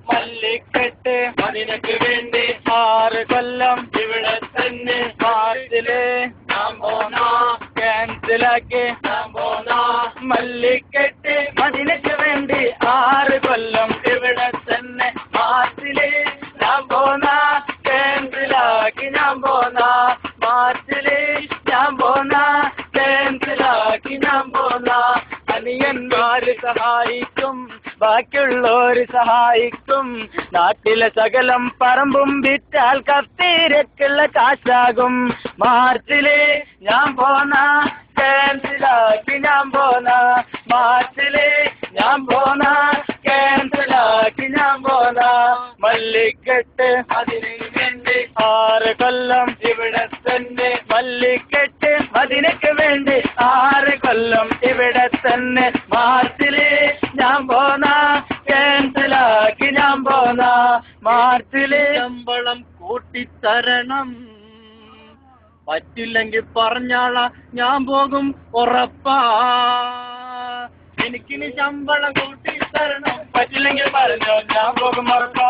മല്ലിക്കെട്ട് അതിനൊക്കെ വേണ്ടി 6 കൊല്ലം ഇവിടെ തന്നെ മാർച്ചില് ഞാൻ പോന്നാ ക്യാൻസലാക്കി ഞാൻ പോന്നാ മല്ലിക്കെട്ട് അതിനൊക്കെ വേണ്ടി 6 കൊല്ലം ഇവിടെ തന്നെ മാർച്ചില് ഞാൻ പോന്നാ ക്യാൻസലാക്കി ഞാൻ പോന്നാ മാർച്ചില് ഞാൻ പോന്നാ ക്യാൻസലാക്കി ഞാൻ പോന്നാ അനിയന്മാര് സഹായിക്കും ബാക്കിയുള്ളവര് സഹായിക്കും നാട്ടിലെ സകലം പറമ്പും വിറ്റാൽ കത്തിരക്കുള്ള കാശാകും മാർച്ചില് ഞാൻ പോന്നാ ക്യാൻസലാക്കി ഞാൻ പോന്നാ മാർച്ചില് ഞാൻ പോന്നാ ക്യാൻസലാക്കി ഞാൻ പോന്നാ മല്ലിക്കെട്ട് അതിന് വേണ്ടി 6 കൊല്ലം ഇവിടെ തന്നെ മല്ലിക്കെട്ട് അതിനൊക്കെ വേണ്ടി 6 കൊല്ലം ഇവിടെ തന്നെ മാർച്ചില് ഞാൻ പോന്നാ ക്യാൻസലാക്കി ഞാൻ പോന്നാ മാർച്ചില് ശമ്പളം കൂട്ടിത്തരണം പറ്റില്ലെങ്കിൽ പറഞ്ഞാളാ ഞാൻ പോകും ഉറപ്പാ എനിക്കിനി ശമ്പളം കൂട്ടിത്തരണം പറ്റില്ലെങ്കിൽ പറഞ്ഞോ ഞാൻ പോകും ഉറപ്പാ